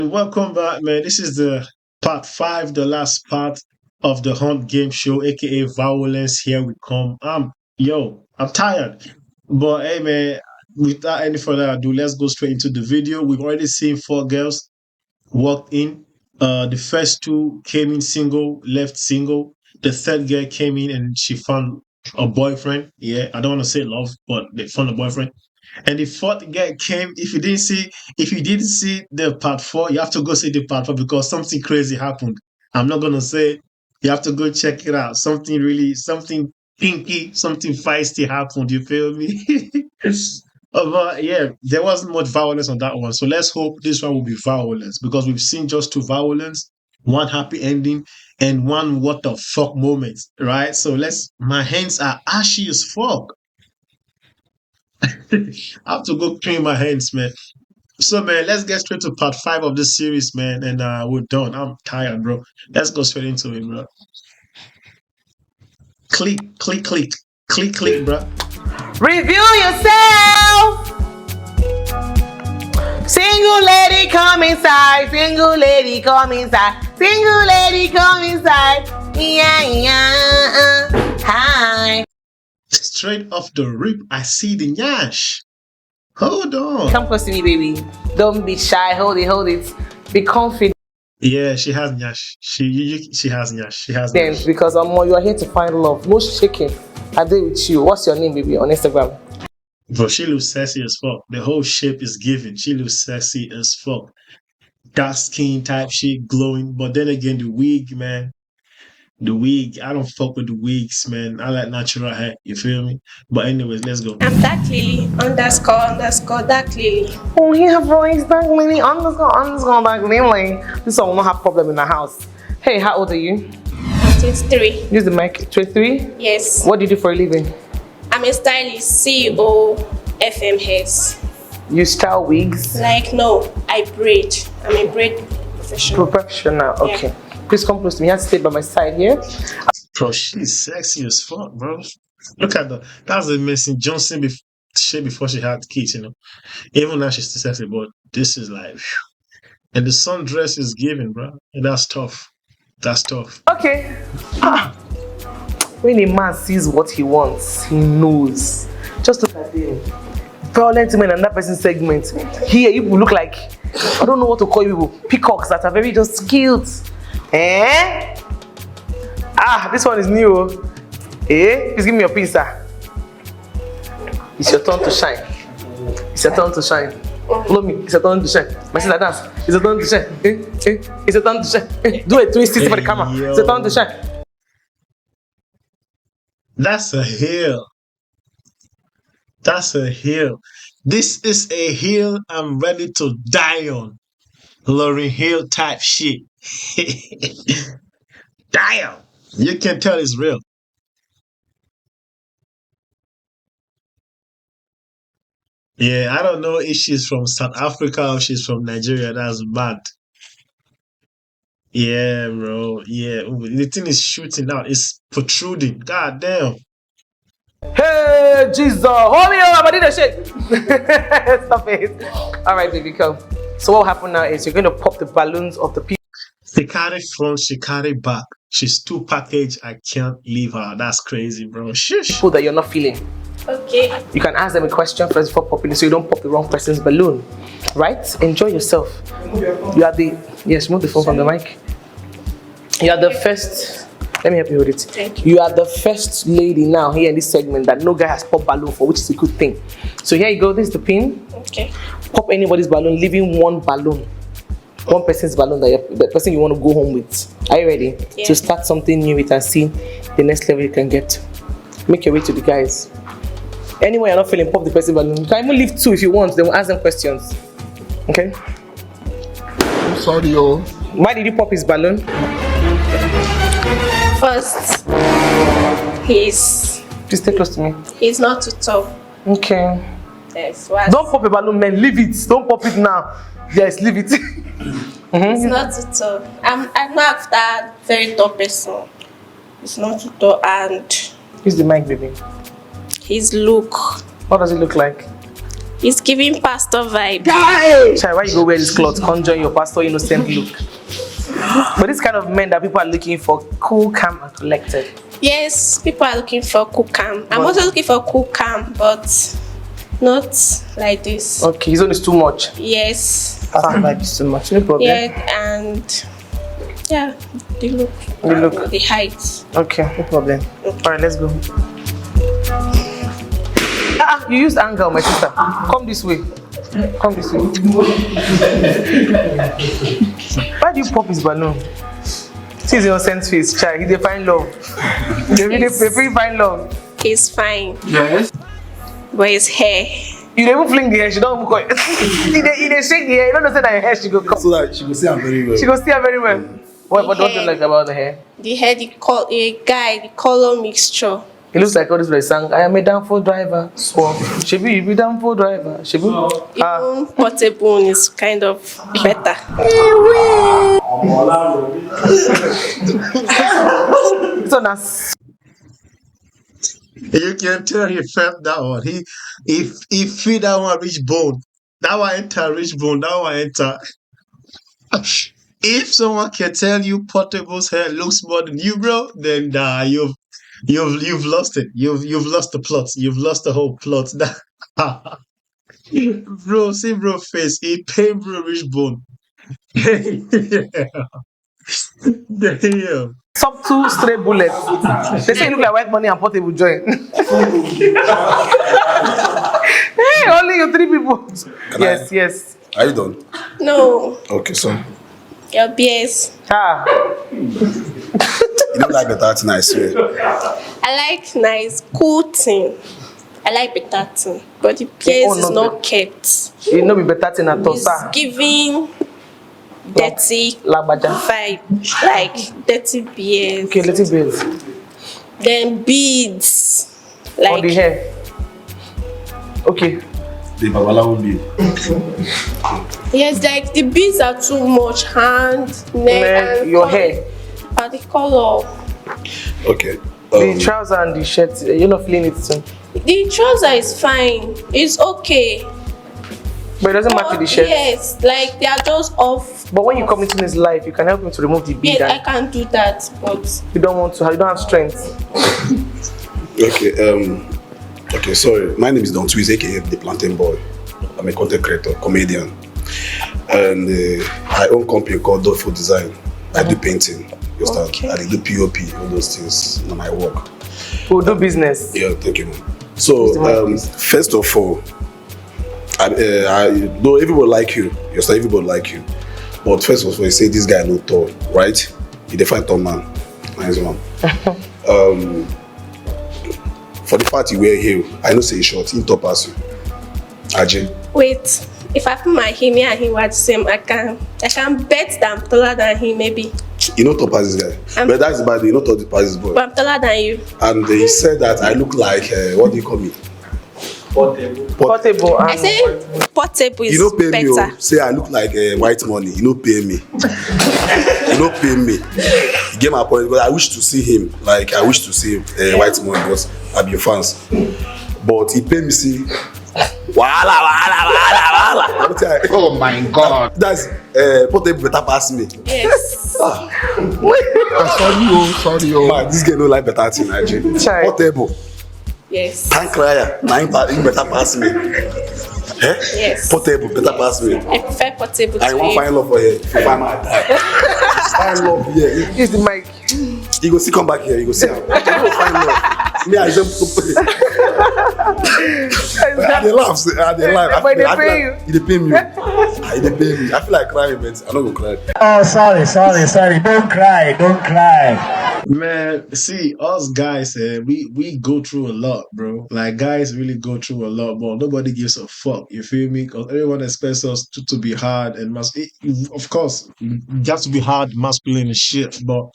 Welcome back, man. This is the part five, the last part of the Hunt Game Show, aka Violence. Here we come. I'm tired, but hey, man. Without any further ado, let's go straight into the video. We've already seen four girls walked in. The first two came in single, left single. The third girl came in and she found a boyfriend. Yeah, I don't want to say love, but they found a boyfriend. And the fourth guy came. If you didn't see the part four, you have to go see the part four because something crazy happened. I'm not gonna say. You have to go check it out. Something pinky, something feisty happened. You feel me? But yeah, there wasn't much violence on that one. So let's hope this one will be violence because we've seen just two violence, one happy ending, and one what the fuck moment, right? So let's. My hands are ashy as fuck. I have to go clean my hands, man. So, man, let's get straight to part five of this series, man, and we're done. I'm tired, bro. Let's go straight into it, bro. Click, click, click, click, click, bro. Review yourself. Single lady come inside. Single lady come inside. Single lady come inside. Yeah. Hi. Straight off the rip, I see the nyash. Hold on. Come close to me, baby. Don't be shy. Hold it. Be confident. Yeah, she has nyash. She has nyash. She has nyash. Because you are here to find love. No shaking. I did with you. What's your name, baby, on Instagram? Bro, she looks sexy as fuck. The whole shape is given. She looks sexy as fuck. Dark skin type shit, glowing. But then again, the wig, man. The wig, I don't fuck with the wigs, man. I like natural hair. You feel me? But anyways, let's go. I'm Dark Lily __ Dark Lily. Oh, yeah, bro, it's Dark Lily __ Dark Lily. This one will not have problem in the house. Hey, how old are you? I'm 23. Use the mic. 23? Yes. What do you do for a living? I'm a stylist, CEO, FM heads. You style wigs? Like, no, I braid. I'm a braid professional. Professional, okay. Yeah. Please come close to me. You have to stay by my side here. Bro, she's sexy as fuck, bro. Look at that's the Mason Johnson shit before she had kids, you know. Even now she's still sexy, but this is like, whew. And the sundress is given, bro. And that's tough. That's tough. Okay. When a man sees what he wants, he knows. Just look at him. Violent men and that person's segment. Here, you look like, I don't know what to call you people, peacocks that are very just skilled. Eh? This one is new. Please give me your pizza. It's your turn to shine. It's your turn to shine. Follow me. It's your turn to shine. My sister dance. It's your turn to shine. It's your turn to shine. Do a 360 for the camera. Yo. It's your turn to shine. That's a hill. That's a hill. This is a hill I'm ready to die on. Lauryn Hill type shit. Damn. You can tell it's real. Yeah, I don't know if she's from South Africa or she's from Nigeria. That's bad. Yeah, bro. Yeah. Ooh, the thing is shooting out. It's protruding. God damn. Hey, Jesus. Hold me up. I did a shit. Stop it. All right, baby, come. So what will happen now is you're going to pop the balloons of the people. She carry front, she carry back. She's two package. I can't leave her. That's crazy, bro. Shush. People that you're not feeling. Okay. You can ask them a question first before popping it so you don't pop the wrong person's balloon. Right? Enjoy yourself. You are the... Yes, move the phone from the mic. You are the first... Let me help you with it. Thank you. You are the first lady now here in this segment that no guy has popped balloon for, which is a good thing. So here you go. This is the pin. Okay. Pop anybody's balloon, leaving one balloon. One person's balloon the person you want to go home with. Are you ready? Yeah. To start something new with and see the next level you can get to. Make your way to the guys. Anyone you're not feeling, pop the person balloon. You can even leave two if you want, then we'll ask them questions. Okay? I'm sorry, yo. Why did you pop his balloon? First, he's Please stay close to me. not too tall. Okay. Yes. What? Don't pop a balloon, man. Leave it. Don't pop it now. Yes, leave it. He's not too tall. I'm not after a very tall person. He's not too tall, and Use the mic, baby. his look. What does it look like? It's giving pastor vibe. Chai, why you go wear this cloth? Come join your pastor innocent look. But this kind of men that people are looking for, cool, calm, and collected. Yes, people are looking for cool calm. I'm also looking for cool calm, but not like this. Okay, his own is too much. Yes. Pastor vibe is too much. No problem. Yeah, and yeah, the look. The look. The height. Okay, no problem. Alright, let's go. You used anger, my sister. Come this way. Come this way. Why do you pop his balloon? See his innocent face, child. He define love. They really find love. He's fine. Yes. But his hair. You never fling the hair, she don't go. He dey shake the hair. You don't know say that your hair she go come. So that she will see him very well. She go see her very well. What don't you like about the hair? The hair, the color mixture. It looks like all this place sang. I am a downfall driver. So, Shebi, you be downfall driver. Shebi. Even portable is kind of better. So that's. You can tell he felt that one. He feel that one reach bone. That one enter reach bone. That one enter. If someone can tell you Portable's hair looks more than you, bro, then you've lost it. You've lost the plot. You've lost the whole plot. Bro, see bro face. He pain bro reach bone. Damn. Subtle stray bullets. They say you look like white money and portable join. Hey, only you three people. Yes, yes. Are you done? No, Okay, so your BS. you don't like better thing, I swear. I like nice, cool thing. I like better thing, but the BS is not kept. You know be better thing at all, It's sir. giving dirty Labaja. vibe, like dirty BS. Okay, little bit. Then beads, On the like hair. Okay. The Babalawo bead. yes, like the beads are too much. Hand, neck, Man, and your hair. and the color. Okay. The trouser and the shirt, you're not feeling it soon. The trouser is fine. It's okay. But it doesn't match with the shirt. Yes, like they are just off. But when you come into his life, you can help him to remove the bead. Yes, I And can do that, but you don't want to, you don't have strength. Okay. Okay. Sorry. My name is Don Twiz, aka the Plantain Boy. I'm a content creator, comedian, and I own a company called Thoughtful Design. I do painting. You understand? Okay. I do POP, all those things. In my work. We'll do business. Yeah, thank you, man. So, first of all, I though everybody like you, everybody like you. But first of all, you say this guy no tall, right? He define tall man, nice one. For the fact you wear heel, I know say he short, he top as you. Ajay. wait. If I put my him and him were the same, I can bet that I'm taller than him, maybe. You know top as this guy, but that's bad. You know top as this boy. But I'm taller than you. And he said that I look like what do you call me? Portable I and say portable is You know pay me, better. oh. Say I look like white money. You know pay me. You know pay me. He gave my point, but I wish to see him. Like I wish to see white money because I'm your fans. But he pay me see. Wahala. Oh my God. That's Portable better pass me. Yes. Sorry, oh. Man, this guy no like better thing, actually. Chai. Portable. Yes. Tank crier. Now he better pass me. Yes. Portable better pass me. I prefer portable I to want you. find love for you. If you find my die. Find love here. use the mic. You go see come back here. You go see him. You go find love. Me I just I dey laugh. I dey laugh. But they I feel pay like they pay me. They pay me. I feel like crying, but I'm not gonna cry. Oh, sorry. Don't cry. Man, see, us guys, we go through a lot, bro. Like, guys really go through a lot, but nobody gives a fuck. You feel me? Because everyone expects us to be hard and of course, you have to be hard, masculine and shit, but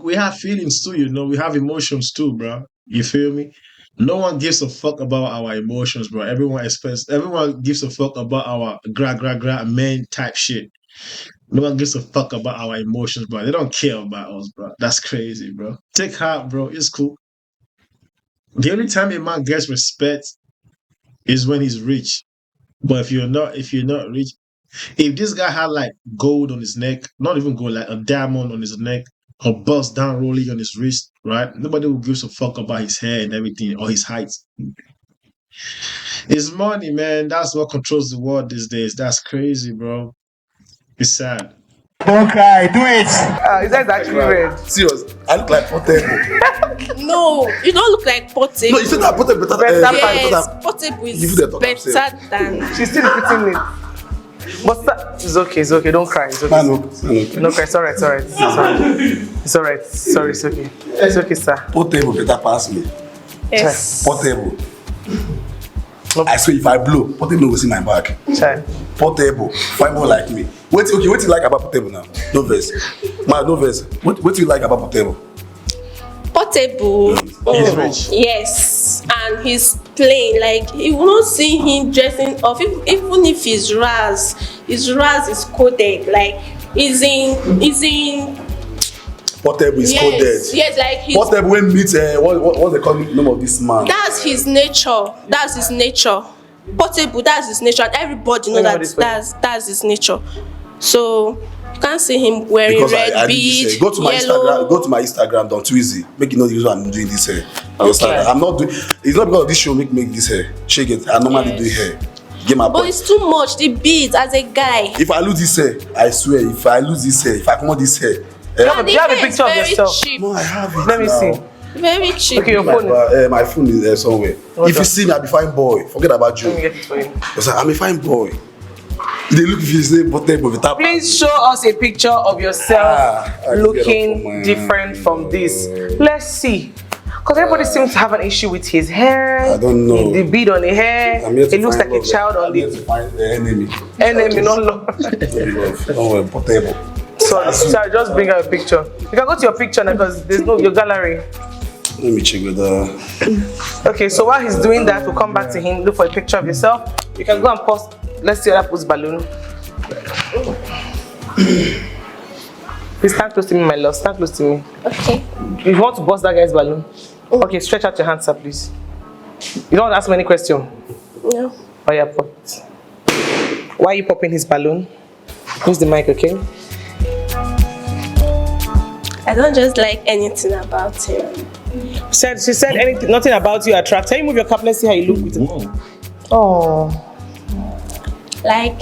we have feelings too, you know. We have emotions too, bro. You feel me? No one gives a fuck about our emotions, bro. Everyone gives a fuck about our gra man type shit. No one gives a fuck about our emotions, bro. They don't care about us, bro. That's crazy, bro. Take heart, bro. It's cool. The only time a man gets respect is when he's rich. But if you're not rich, if this guy had like gold on his neck, not even gold, like a diamond on his neck, or bust down rolling on his wrist, right? Nobody will give a fuck about his hair and everything or his height. It's money, man. That's what controls the world these days. That's crazy, bro. It's sad. Don't cry. Do it. His eyes actually red. Serious. I look like Portable. No, you don't look like Portable. No, you said that Portable better. Yes, Portable You is do that better than. She's still repeating it. But it's okay. Don't cry. It's okay. I know. No cry. It's alright. Sorry. It's alright. Sorry. It's okay. It's okay, sir. Portable better pass me. Yes. Portable. Nope. I swear if I blow, Portable will see my back. Child. Portable, find more like me. What you like about Portable now? No verse. Man, no verse. What do you like about Portable? Portable. He's rich. Yes, and he's plain. Like you will not see him dressing off. Even if his ras is coded. Like he's in. Portable is coded. Yes, like he's. Portable when meet what they call the name of this man? That's his nature. Portable, that's his nature, and everybody know that's his nature. So you can't see him wearing Because red I bead, go to my yellow. Instagram. Go to my Instagram. Don't too easy. Make you know the reason I'm doing this hair. You Okay. understand? I'm not doing. It's not because of this show make this hair. Shake it. I normally do hair. Get my But point. it's too much. The beads as a guy. If I lose this hair, I swear. If I lose this hair, if I come out this hair. And Do you have a the hair is picture of very yourself? cheap. No, I have it. Let me now. see. Very cheap. Okay, your My, phone. my phone is there somewhere. If you see me, I'll be fine boy. Forget about you. Let me get it for you. Because I'm a fine boy. They look if you say Portable with that. Please show us a picture of yourself I get up looking for my- different from this. Let's see. Because everybody seems to have an issue with his hair. I don't know. The bead on the hair. I'm here to It looks find like a love. child on I'm here the to find the enemy. enemy, not love. Don't worry, Portable. Sorry, just bring out a picture. You can go to your picture now because there's no your gallery. Let me check with the. Okay, so while he's doing that, we'll come back to him, look for a picture of yourself. You can go and post. Let's see that post balloon. Please stand close to me, my love. Stand close to me. Okay. If you want to bust that guy's balloon, okay, stretch out your hands, sir, please. You don't want to ask me any question. No. Oh yeah, pop it. Why are you popping his balloon? Use the mic, okay? I don't just like anything about him. She said anything, nothing about you attracts. Can you move your cup? Let's see how you look with it. Whoa. Oh, Like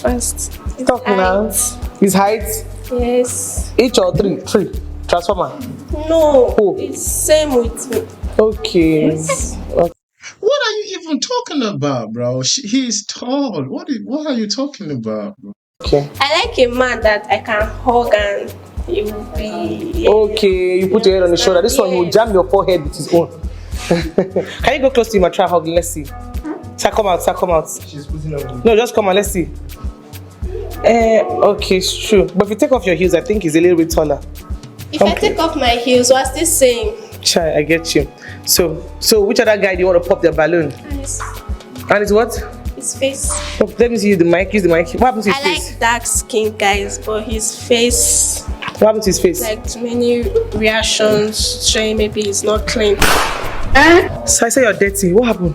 first. talk now. His height, Yes. each or three. Transformer. No. Who? It's same with me. Okay. What are you even talking about, bro? He's tall. What are you talking about, bro? Okay. I like a man that I can hug and he will be. Okay, you put your head on his shoulder. This one, he will jam your forehead with his own. Can you go close to him and try hugging? Let's see. Sir, come out. She's putting on. No, just come on. Let's see. Okay, it's true. But if you take off your heels, I think he's a little bit taller. If I take off my heels, what's this saying? Chai, I get you. So which other guy do you want to pop their balloon? And And it's what? his face. Oh, let me see the mic. Use the mic. What happened to his I face? like dark skin guys, but his face, What happened to his face? like too many reactions showing maybe he's not clean. So I say you're dirty. What happened?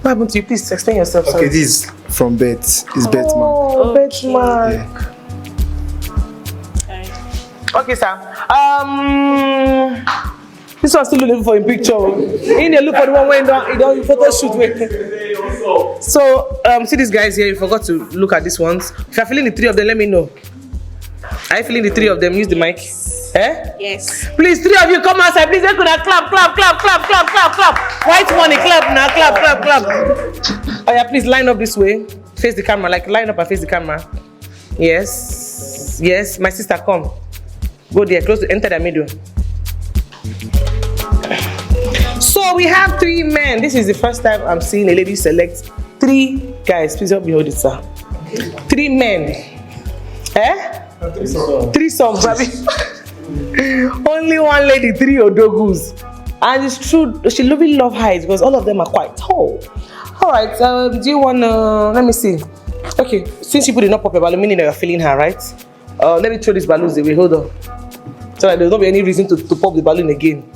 What happened to you? Please explain yourself. Okay, Sorry. this is from Bet. It's Bet man. Oh, Okay. Batman. Okay, sir. This one's still looking for a picture. In there, look for the one where he don't photo shoot with. So, see these guys here. You forgot to look at these ones. If you're feeling the three of them, let me know. Are you feeling the three of them? Use the mic. Eh? Yes. Please, three of you come outside. Please, let's clap. White money, clap now, clap. Oh yeah, please line up this way. Face the camera, like line up and face the camera. Yes. My sister, come. Go there, close to enter the middle. So we have 3 men. This is the first time I'm seeing a lady select 3 guys. Please help me hold it, sir. 3 men. Eh? 3 songs, baby. Only 1 lady, 3 odogus. And it's true, she really love height because all of them are quite tall. Alright, do you wanna, let me see. Okay, since you put it up your balloon, meaning that you're feeling her, right? Let me throw these balloons away, hold on. So that there's not be any reason to pop the balloon again.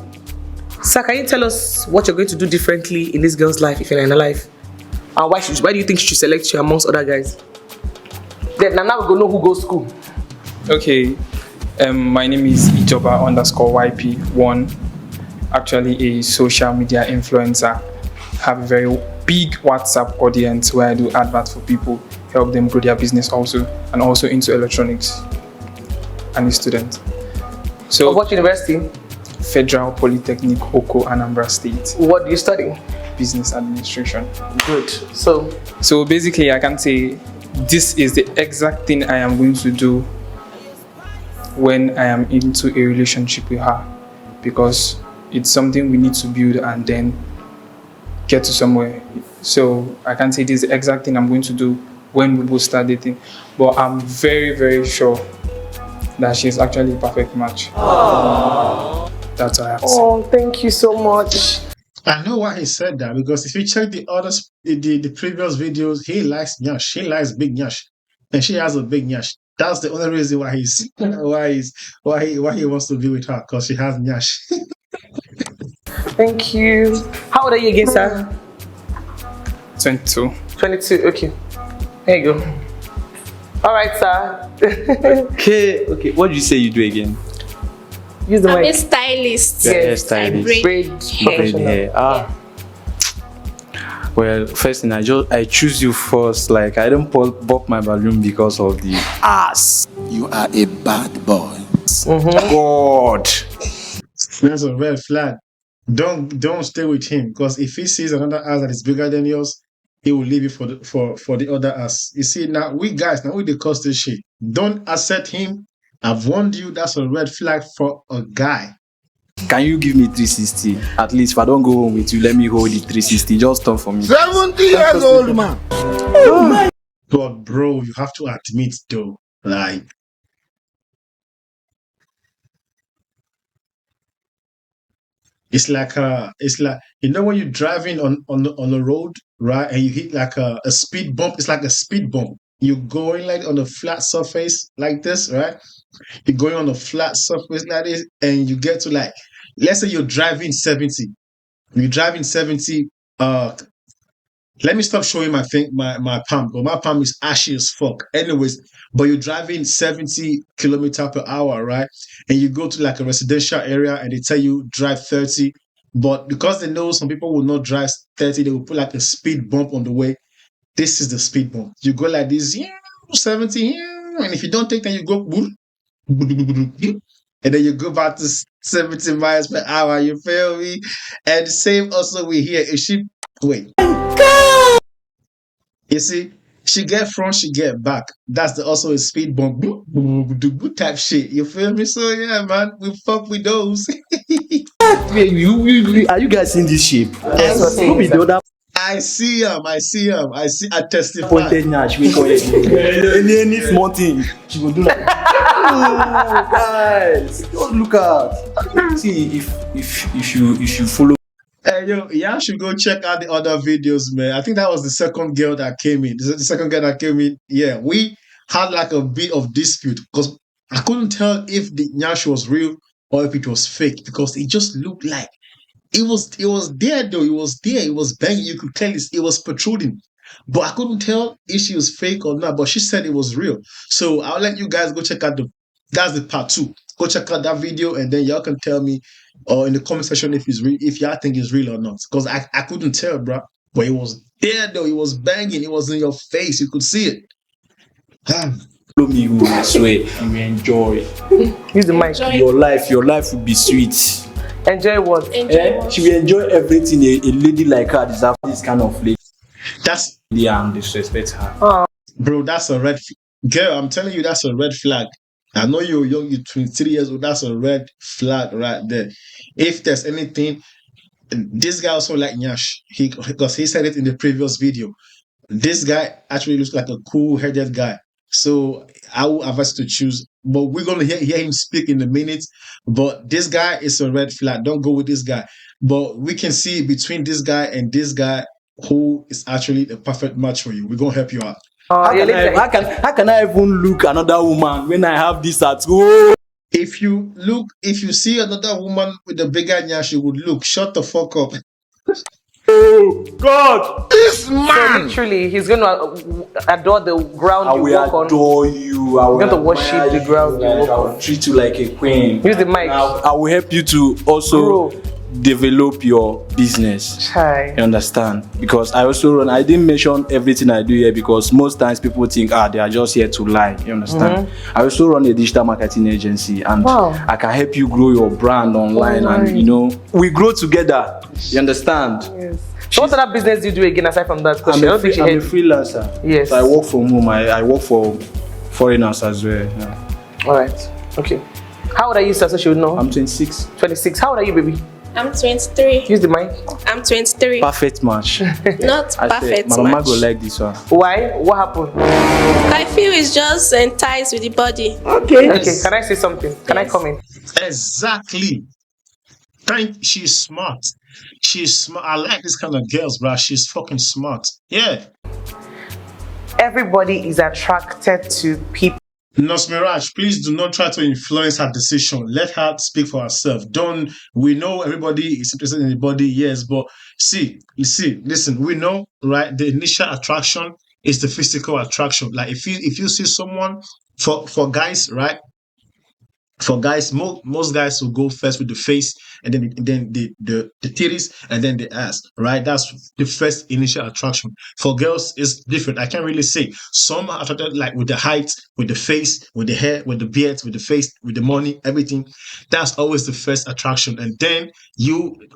Sir, can you tell us what you're going to do differently in this girl's life if you're in her life? And why do you think she should select you amongst other guys? Then now we're going to know who goes to school. Okay, my name is Ijoba_YP1. Actually, a social media influencer. Have a very big WhatsApp audience where I do adverts for people, help them grow their business also, and also into electronics. I'm a student. So, Of what university? Federal Polytechnic, Oko, Anambra State. What do you study? Business administration. Good. So basically, I can say this is the exact thing I am going to do when I am into a relationship with her, because it's something we need to build and then get to somewhere. So I can say this is the exact thing I'm going to do when we both start dating. But I'm very, very sure that she's actually a perfect match. Aww. That's all I have to say. Oh, thank you so much. I know why he said that, because if you check the previous videos, he likes nyash. She likes big nyash, and she has a big nyash. That's the only reason why he wants to be with her, because she has nyash. Thank you. How old are you again, sir? 22. 22. Okay. There you go. All right, sir. Okay. What did you say you do again? Use the I'm a mic. stylist. Yeah, I stylist. braid Braid hair. professional. Well, first thing I choose you first. Like I don't pop my balloon because of the ass. You are a bad boy. God. That's a red flag. Don't stay with him, because if he sees another ass that is bigger than yours, he will leave you for the other ass. You see, now we they cause this shit. Don't accept him. I've warned you. That's a red flag for a guy. Can you give me 360? At least if I don't go home with you, let me hold the 360. Just turn for me. 70 years old man. But bro, you have to admit though, like, it's like you know when you're driving on the road, right, and you hit like a speed bump. It's like a speed bump. You're going like on a flat surface like this, right? You're going on a flat surface like this, and you get to, like, let's say you're driving 70. You're driving 70. Let me stop showing my palm, but my palm is ashy as fuck. Anyways, but you're driving 70 kilometer per hour, right? And you go to like a residential area and they tell you drive 30. But because they know some people will not drive 30, they will put like a speed bump on the way. This is the speed bump. You go like this, 70, and if you don't take, then you go, and then you go back to 70 miles per hour. You feel me? And the same also we hear. If she wait, you see, she get front, she get back. That's also a speed bump, type shit. You feel me? So yeah, man, we fuck with those. Are you guys in this shape? That's what Who be the other I see him. I testify. pointed Nash? We call it any small thing. She will do like. Oh, guys, don't look at. See if you follow. Hey, yo, yeah, should go check out the other videos, man. I think that was the second girl that came in. The second girl that came in, yeah, we had like a bit of dispute because I couldn't tell if the nyash was real or if it was fake, because it just looked like it was there though. It was there. It was banging. You could tell it was protruding, but I couldn't tell if she was fake or not. But she said it was real. So I'll let you guys go check out that's the part 2. Go check out that video, and then y'all can tell me or in the comment section if it's real, if y'all think it's real or not. Because I couldn't tell, bro. But it was there though. It was banging. It was in your face. You could see it. Follow me, who I swear you will enjoy. Use the mic. Enjoy. Your life will be sweet. Enjoy what? Enjoy what? She will enjoy everything. A lady like her deserves this kind of lady That's and disrespect her. bro. That's a red girl. I'm telling you, that's a red flag. I know you're young. You're 23 years old. That's a red flag right there. If there's anything, this guy also like Nyash. Because he said it in the previous video. This guy actually looks like a cool-headed guy. So I will advise to choose. But we're gonna hear him speak in a minute. But this guy is a red flag. Don't go with this guy. But we can see between this guy and this guy who is actually the perfect match for you. We're gonna help you out. How can I even look another woman when I have this at home? If if you see another woman with a bigger nyash, you would look. Shut the fuck up. God, So literally, he's going to adore the ground I you will walk on. adore you. I will You're going to worship admire the ground you like, walk I will on. treat you like a queen. Use the mic. I will help you to also Grow. develop your business. Chai. You understand? Because I also run. I didn't mention everything I do here because most times people think they are just here to lie. You understand? I also run a digital marketing agency, and Wow. I can help you grow your brand online. And you know, we grow together. You understand? Yes. So what other business do you do again aside from that? Because I'm I don't think she a heard. freelancer. Yes. So I work from home. I work for foreigners as well. Yeah. All right. Okay. How old are you, sir? So she would know. I'm 26. 26. How old are you, baby? I'm 23. Use the mic. I'm 23. Perfect match. Not I perfect said, my mama match. go like this one. Why? What happened? I feel it's just enticed with the body. Okay. Can I say something? Can I Yes. come in? Exactly. She's smart. She's smart. I like this kind of girls, bro. She's fucking smart. Yeah. Everybody is attracted to people. Nos Mirage, please do not try to influence her decision. Let her speak for herself. We know everybody is interested in the body, yes, but listen, we know, right? The initial attraction is the physical attraction. Like if you see someone, for guys, right? For guys, most guys will go first with the face, and then the titties, and then the ass, right? That's the first initial attraction. For girls, it's different. I can't really say. Some are attracted like with the height, with the face, with the hair, with the beard, with the face, with the money, everything. That's always the first attraction. And then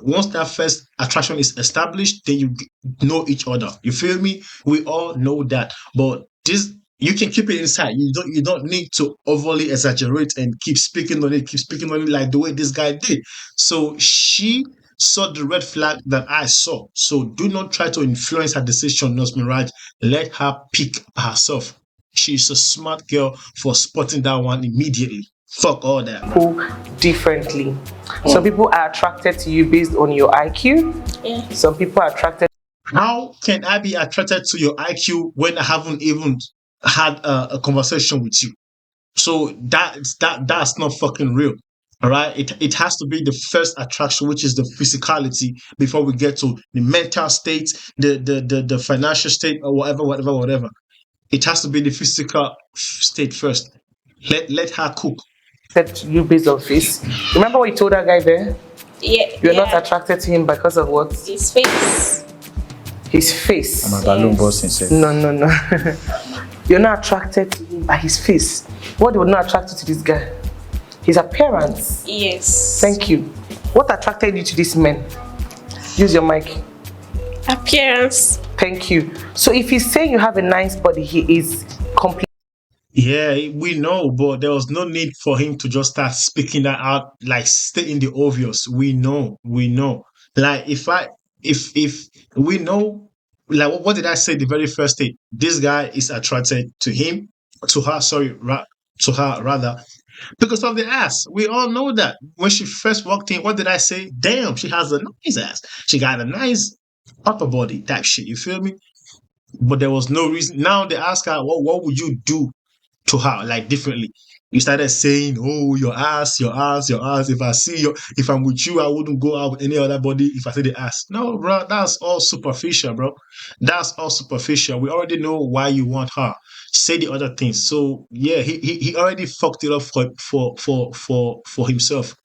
once that first attraction is established, then you know each other. You feel me? We all know that, but this. You can keep it inside. You don't need to overly exaggerate and keep speaking on it like the way this guy did. So she saw the red flag that I saw. So do not try to influence her decision, Nos Mirage. Let her pick herself. She's a smart girl for spotting that one immediately. Fuck all that. People differently. Some people are attracted to you based on your IQ. Yeah. Some people are attracted. How can I be attracted to your IQ when I haven't even had a conversation with you? So that's not fucking real. All right, it has to be the first attraction, which is the physicality, before we get to the mental state, the financial state, or whatever. It has to be the physical state first. Let her cook. To you based on face. Remember what you told that guy there? Yeah. You're not attracted to him because of what? His face. His face. I'm a balloon boss himself. No. You're not attracted to him by his face. What would not attract you to this guy? His appearance. Yes. Thank you. What attracted you to this man? Use your mic. Appearance. Thank you. So if he's saying you have a nice body, he is complete. Yeah, we know, but there was no need for him to just start speaking that out, like stating the obvious. We know. Like if we know, like what did I say the very first thing? This guy is attracted to him, to her. Sorry, to her rather, because of the ass. We all know that. When she first walked in, what did I say? Damn, she has a nice ass. She got a nice upper body, type shit. You feel me? But there was no reason. Now they ask her, what would you do to her, like differently? You started saying, "Oh, your ass, your ass, your ass." If I'm with you, I wouldn't go out with any other body. If I say the ass, no, bro, that's all superficial, bro. That's all superficial. We already know why you want her. Say the other things. So yeah, he already fucked it up for himself,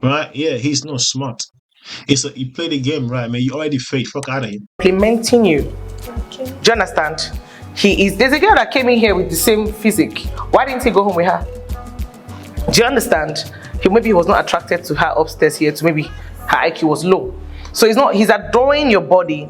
right? Yeah, he's not smart. He played the game right, man. You already failed. Fuck out of him. Complimenting you. Okay. Do you understand? There's a girl that came in here with the same physique. Why didn't he go home with her? Do you understand? Maybe he was not attracted to her upstairs here, to maybe her IQ was low. So he's adoring your body,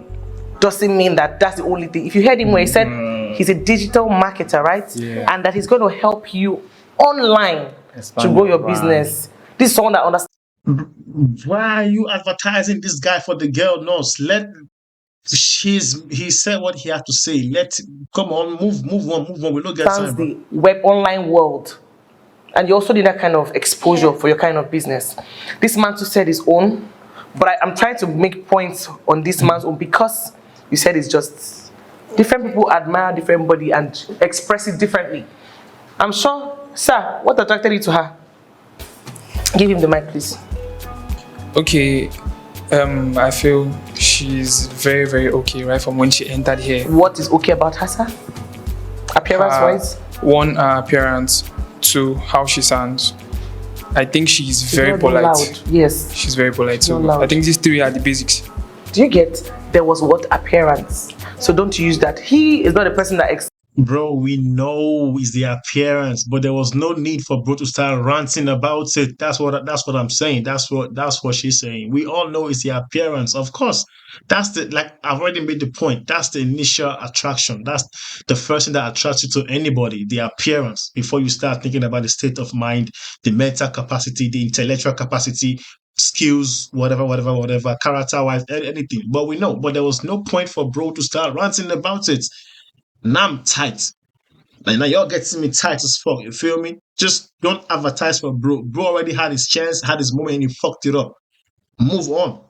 doesn't mean that that's the only thing. If you heard him where he said he's a digital marketer, right? Yeah. And that he's going to help you online Expand to grow your brand. business. This is someone that understands. Why are you advertising this guy for the girl? No, he said what he had to say. Come on, move on. We don't get time, bro. The web online world, and you also need that kind of exposure for your kind of business. This man too said his own, but I'm trying to make points on this man's own because you said it's just different people admire different body and express it differently. I'm sure, sir, what attracted you to her? Give him the mic, please. Okay, I feel she's very, very okay right from when she entered here. What is okay about her, sir? Appearance-wise? One, appearance. Two, how she sounds. I think she's very Not polite. loud. Yes. She's very polite. So Not loud. I think these three are the basics. Do you get? There was what appearance. So don't use that. He is not a person that Bro, we know it's the appearance, but there was no need for bro to start ranting about it. That's what I'm saying. That's what she's saying. We all know it's the appearance. Of course, that's the like I've already made the point. That's the initial attraction. That's the first thing that attracts you to anybody, the appearance, before you start thinking about the state of mind, the mental capacity, the intellectual capacity, skills, whatever, character wise, anything. But we know. But there was no point for bro to start ranting about it. Now I'm tight. Like now y'all getting me tight as fuck. You feel me? Just don't advertise for bro. Bro already had his chance, had his moment, and he fucked it up. Move on.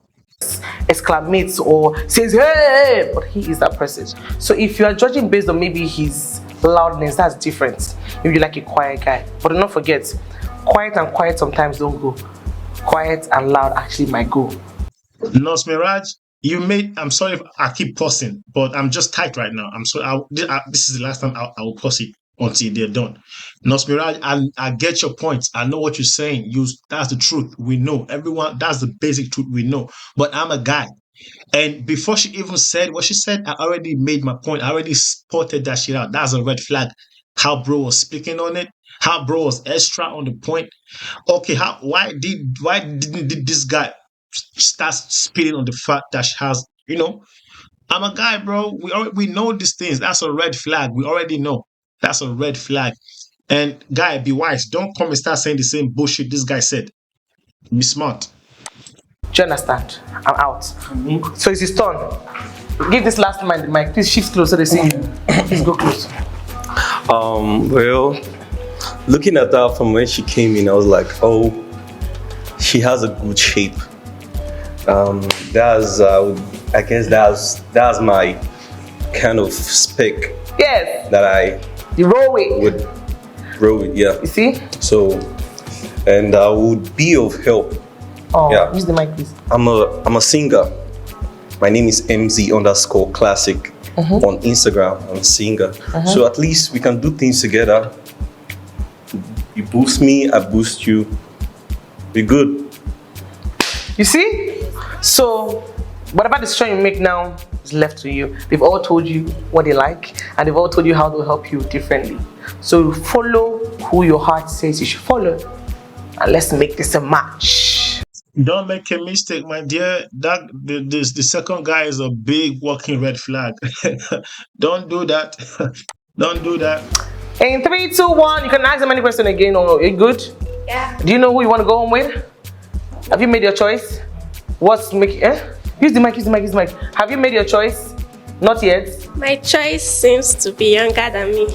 exclamates or says, hey, but he is that person. So if you are judging based on maybe his loudness, that's different. If you like a quiet guy. But do not forget, quiet and quiet sometimes don't go. Quiet and loud actually might go. Nos Mirage, I'm sorry if I keep pausing, but I'm just tight right now. I'm sorry. This is the last time I will pause it until they're done. Nos Mirage, I get your point. I know what you're saying. That's the truth. We know. Everyone, that's the basic truth we know. But I'm a guy. And before she even said what she said, I already made my point. I already spotted that shit out. That's a red flag. How bro was speaking on it, how bro was extra on the point. Okay, why didn't this guy start spitting on the fact that she has, I'm a guy, bro. We know these things. That's a red flag. We already know. That's a red flag. And guy, be wise. Don't come and start saying the same bullshit this guy said. Be smart. Do you understand? I'm out. So it's his turn. Give this last man the mic. Please shift close so they see you. Please go close. Well, looking at her from when she came in, I was like, oh, she has a good shape. I guess that's my kind of spec Yes. that I You roll it. would roll with, yeah. You see? So, and I would be of help. Oh, Yeah. use the mic, please. I'm a singer. My name is MZ_classic on Instagram. I'm a singer. So at least we can do things together. You boost me, I boost you. We're good. You see? So, whatever decision you make now is left to you. They've all told you what they like, and they've all told you how to help you differently. So, follow who your heart says you should follow, and let's make this a match. Don't make a mistake, my dear. The second guy is a big walking red flag. Don't do that. Don't do that. In 3, 2, 1, you can ask them any question again. Or you good? Yeah. Do you know who you want to go home with? Have you made your choice? What's making? Use the mic. Have you made your choice? Not yet. My choice seems to be younger than me.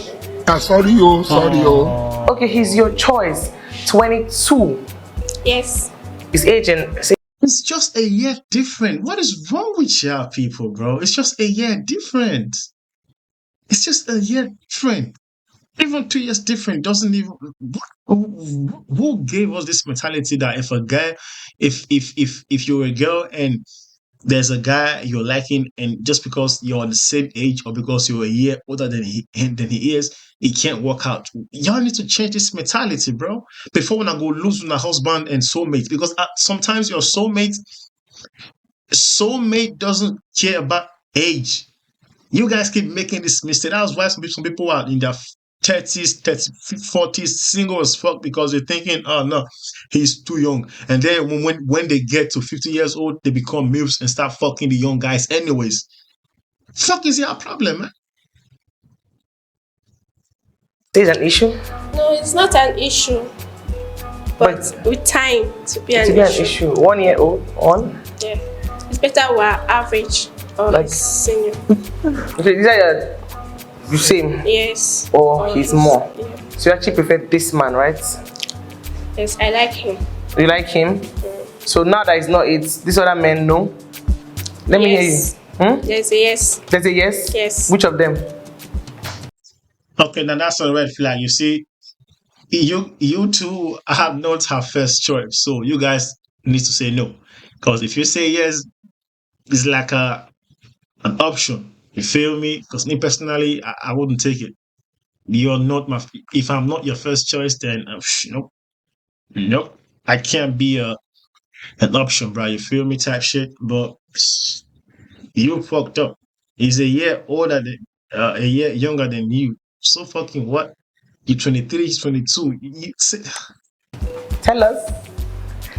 Sorry, oh. Okay, he's your choice. 22. Yes. His age and It's just a year different. What is wrong with y'all people, bro? It's just a year different. It's just a year different. Even 2 years different doesn't even. Who gave us this mentality that if a guy, if you're a girl and there's a guy you're liking, and just because you're the same age or because you're a year older than he is, it can't work out. Y'all need to change this mentality, bro. Before when I go lose my husband and soulmate, because sometimes your soulmate doesn't care about age. You guys keep making this mistake. That's why some people are in their 30s, 40s, single as fuck because they're thinking, oh no, he's too young. And then when they get to 50 years old, they become MILFs and start fucking the young guys anyways. Fuck is your problem, man? there's an issue. No, it's not an issue. But with time to be an issue. 1 year old on. Yeah. It's better we're average or Like- senior. Okay, these are the same Yes. or he's more. Yeah. So you actually prefer this man, right? Yes, I like him. You like him? So now that it's not it, this other men no. Let me hear you. Yes. There's a yes. There's a yes? Yes. Which of them? Okay, now that's a red flag. You see, you two are not her first choice, so you guys need to say no. Because if you say yes, it's like an option. You feel me? Because me personally, I wouldn't take it. You're not my. If I'm not your first choice, then nope, nope. I can't be an option, bro. You feel me? Type shit. But you fucked up. He's a year older than, a year younger than you. So fucking what? You're 23, he's 22. Tell us.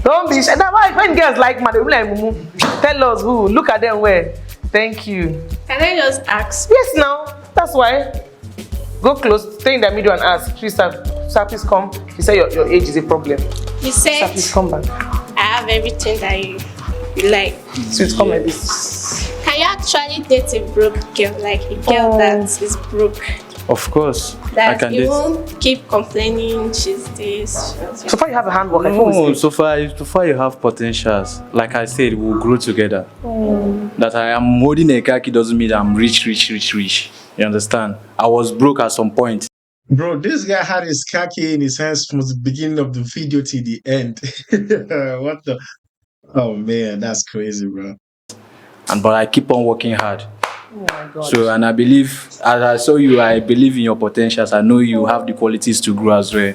Don't be shy. That's why when girls like man, they be like, Mumu, tell us who. Look at them where. Thank you. Can I just ask? Yes, now. That's why. Go close, stay in the middle and ask. Sir, please come. He said your age is a problem. You Sir, said please come back. I have everything that you like. Sweet, come like this. Can you actually date a broke girl, like a girl that is broke? Of course, I That can you date. won't keep complaining she's this. She's So far you have a handwork. I No, think so far you have potentials. Like I said, we'll grow together. That I am holding a khaki doesn't mean I'm rich. You understand? I was broke at some point. Bro, this guy had his khaki in his hands from the beginning of the video to the end. What the? Oh man, that's crazy, bro. But I keep on working hard. Oh my God. So, and I believe, as I saw you, I believe in your potentials. I know you have the qualities to grow as well.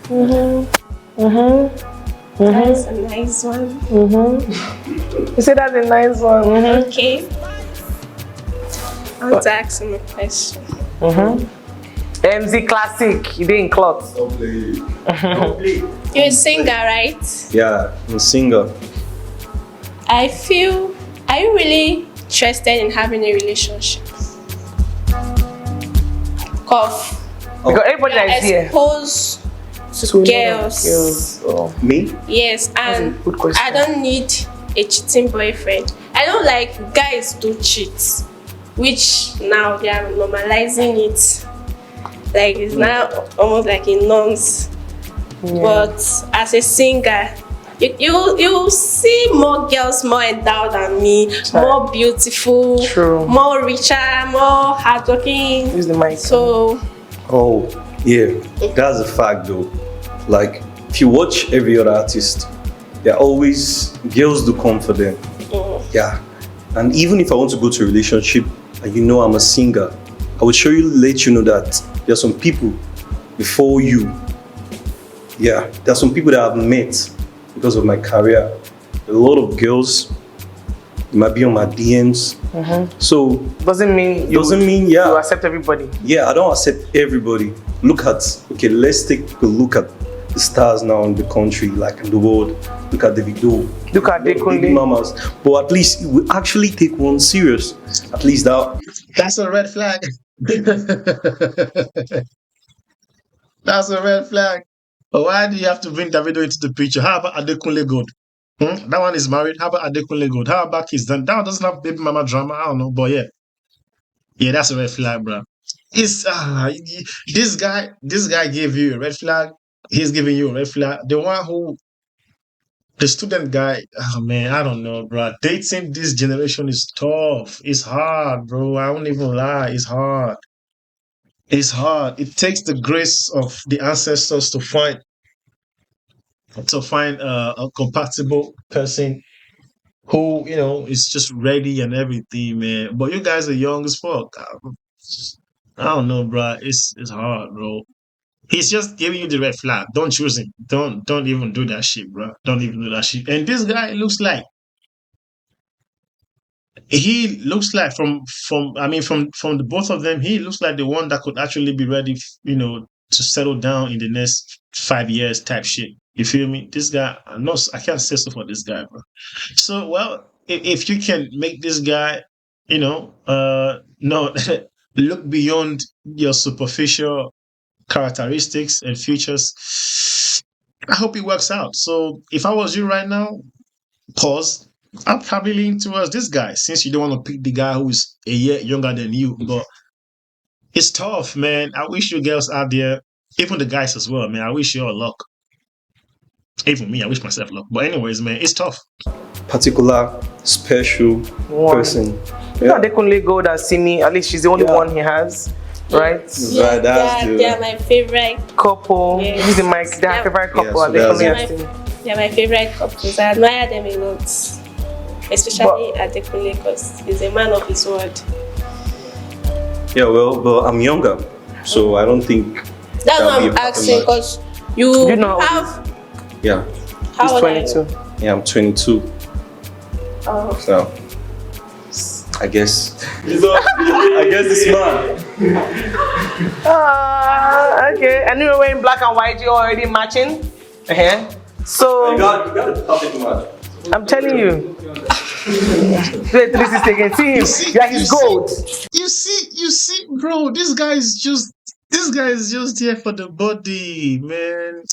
That's a nice one. You say that's a nice one. Okay. I want to ask him a question. MZ Classic. You did in cloth. Don't play. You're a singer, right? Yeah, I'm a singer. Are you really interested in having a relationship? Cough. Because everybody that is here. Exposed to So girls. Oh. Me? Yes, and good question. I don't need a cheating boyfriend. I don't like guys to cheat, which now they are normalizing it. Like it's now almost like a nonce. But as a singer, you see more girls more endowed than me, more beautiful, True. more richer, more hardworking. Use the mic. So Oh, yeah, that's a fact though. Like, if you watch every other artist, they're always, girls do come for them. Yeah. And even if I want to go to a relationship and you know I'm a singer, I will let you know that there are some people before you. Yeah, there are some people that I've met because of my career. A lot of girls, they might be on my DMs. So Doesn't mean you yeah. you accept everybody. Yeah, I don't accept everybody. Let's take a look at the stars now in the country, like in the world. Look at Davido. Look at Big Dekunle. mamas. But at least we actually take one serious. At least that. That's a red flag. That's a red flag. But why do you have to bring Davido into the picture? How about Adekunle Gold? That one is married. How about Adekunle Gold? How about Kiss? That one doesn't have baby mama drama. I don't know, but yeah. Yeah, that's a red flag, bro. It's this guy gave you a red flag. He's giving you a red flag. The student guy, oh man, I don't know, bro. Dating this generation is tough. It's hard, bro. I won't even lie. It's hard. It's hard. It takes the grace of the ancestors to find a compatible person who is just ready and everything, man. But you guys are young as fuck. I don't know, bro. It's hard, bro. He's just giving you the red flag. Don't choose him. Don't even do that shit, bro. Don't even do that shit. And this guy looks like from the both of them, he looks like the one that could actually be ready, to settle down in the next 5 years type shit. You feel me? This guy, I can't say so for this guy, bro. So, well, if you can make this guy, no, look beyond your superficial characteristics and features, I hope it works out. So, if I was you right now, pause. I'm probably leaning towards this guy since you don't want to pick the guy who is a year younger than you. But it's tough, man. I wish you girls out there, even the guys as well, man. I wish you all luck. Even me, I wish myself luck. But anyways, man, it's tough. Particular, special person. You know Dekunle Gold and Simi, at least she's the only Yeah. one he has. right? Yeah, That's they are my favorite. Couple. Yes. Use the mic. They are favorite couple. so Are they that's coming it. as team? They are my favorite couples. I admire them a lot, especially Adekunle because he's a man of his word. Yeah, well, but I'm younger, so I don't think That's that'll what be a I'm proper asking match. because you know how have. Yeah, How He's old are you? 22. yeah, I'm 22, Oh. so I guess. I guess this man. Okay. And you were wearing black and white. You're already matching. So You got the perfect match. I'm telling you. Wait, 360 again. See him. Yeah, he's gold. You see, bro, this guy is just here for the body, man.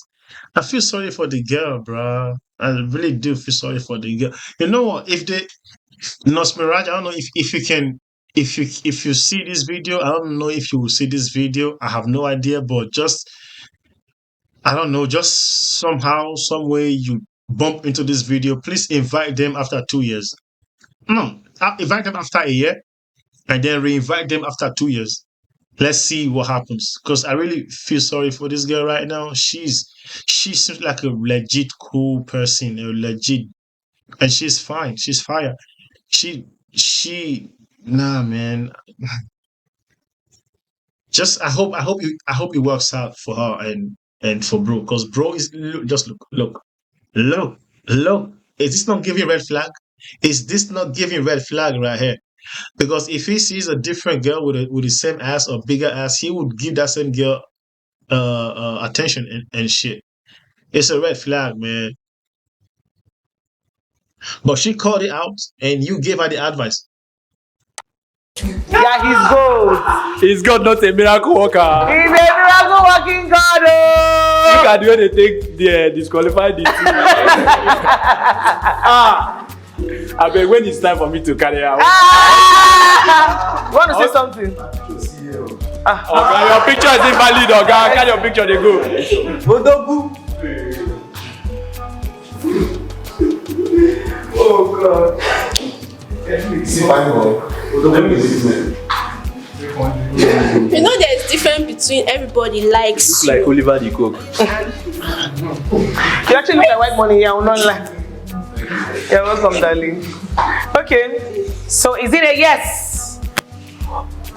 I feel sorry for the girl, bro. I really do feel sorry for the girl. You know what? If they Nosmiraj, I don't know if you can if you see this video, I don't know if you will see this video. I have no idea, but just I don't know, just somehow, some way you bump into this video, please invite them after 2 years. No, invite them after a year and then re-invite them after 2 years. Let's see what happens. Because I really feel sorry for this girl right now. She seems like a legit cool person, a legit, and she's fine. She's fire. She she nah, man. Just I hope it works out for her and for bro. Because bro is just look look. Is this not giving red flag? Is this not giving red flag right here? Because if he sees a different girl with the same ass or bigger ass, he would give that same girl attention and shit. It's a red flag, man. But she called it out, and you gave her the advice. Yeah, he's gold. He's God, not a miracle worker. He's a miracle working God. Look Oh. at the way they take the disqualify the team. I mean, when it's time for me to carry out. You want to say something? Okay, your picture is invalid, okay? Carry your picture, they go. Odogu. Oh God. You know, there's difference between everybody likes Like Oliver the Cook. You actually look like white money. Yeah, I'm not like. You're welcome, darling. Okay. So is it a yes?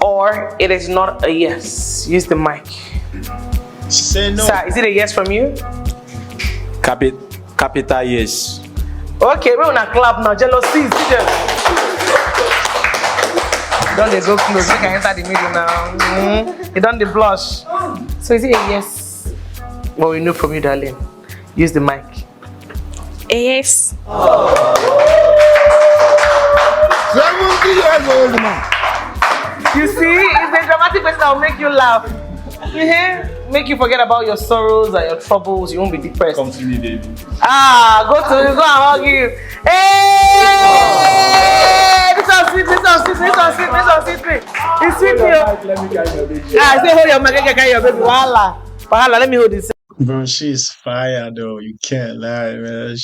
Or it is not a yes? Use the mic. Say no. Sir, is it a yes from you? Capital yes. Okay, we're gonna clap now. Jealousy. Don't they go close? We can enter the middle now. You don't the blush. So is it a yes? Well, we know from you, darling. Use the mic. yes. 70 years old man. You see, it's a dramatic person that will make you laugh. Make you forget about your sorrows and your troubles. You won't be depressed. Come to me, baby. Go and hug you. Hey! This one sweet. It's sweet, Let me carry your baby. say hold your mic, I can carry your baby. Wahala, let me hold this. Bro, she's fire though. You can't lie, man.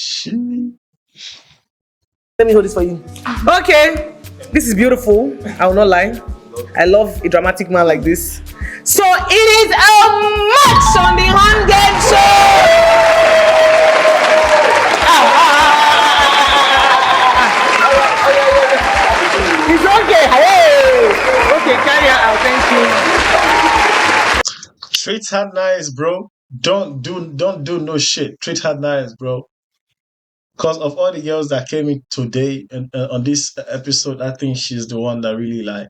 Let me hold this for you. Okay, this is beautiful. I will not lie. I love a dramatic man like this. So it is a match on the 100 show. It's okay. Hey. Okay, carry her out. Thank you. Treat her nice, bro. Don't do no shit. Treat her nice, bro. Because of all the girls that came in today and on this episode, I think she's the one that really like.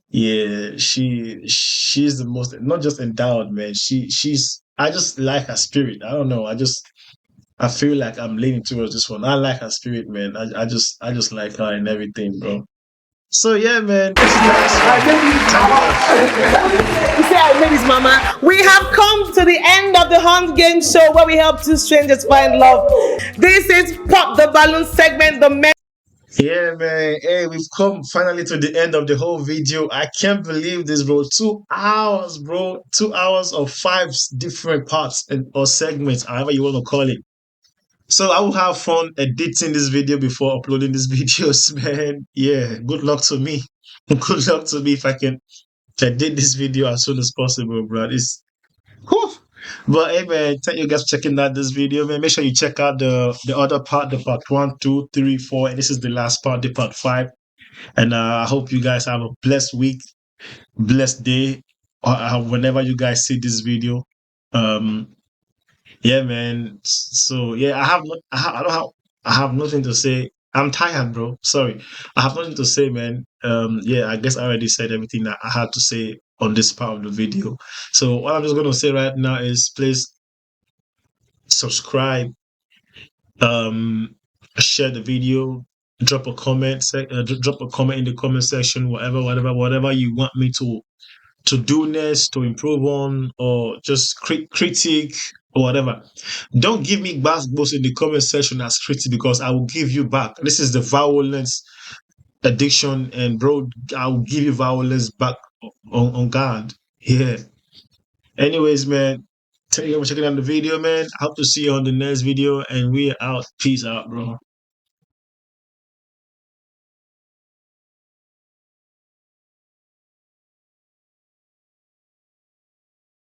Yeah, she's the most not just endowed, man. She's I just like her spirit. I don't know. I feel like I'm leaning towards this one. I like her spirit, man. I just like her and everything, bro. So yeah, man. This is the last You say I made his mama. We have come to the end of the Hunt Game Show where we help two strangers find love. This is Pop the Balloon segment. The men. Yeah, man. Hey, we've come finally to the end of the whole video. I can't believe this, bro. 2 hours, bro. 2 hours of 5 different parts or segments, however you want to call it. So I will have fun editing this video before uploading these videos, man. Yeah, good luck to me. Good luck to me if I can I did this video as soon as possible, bro. It's whew. But hey man, thank you guys for checking out this video, man. Make sure you check out the other part, the part 1, 2, 3, 4, and this is the last part, the part 5. And I hope you guys have a blessed week, blessed day, or whenever you guys see this video. Um, yeah, man. So yeah, I have nothing to say. I'm tired, bro. Sorry, I have nothing to say, man. Yeah, I guess I already said everything that I had to say on this part of the video. So what I'm just gonna say right now is please subscribe, um, share the video, drop a comment, drop a comment in the comment section, whatever you want me to do next, to improve on, or just critique or whatever. Don't give me basketballs in the comment section as critique because I will give you back. This is the violence addiction, and bro, I will give you violence back on God. Yeah. Anyways, man, thank you for checking out the video, man. I hope to see you on the next video, and we are out. Peace out, bro.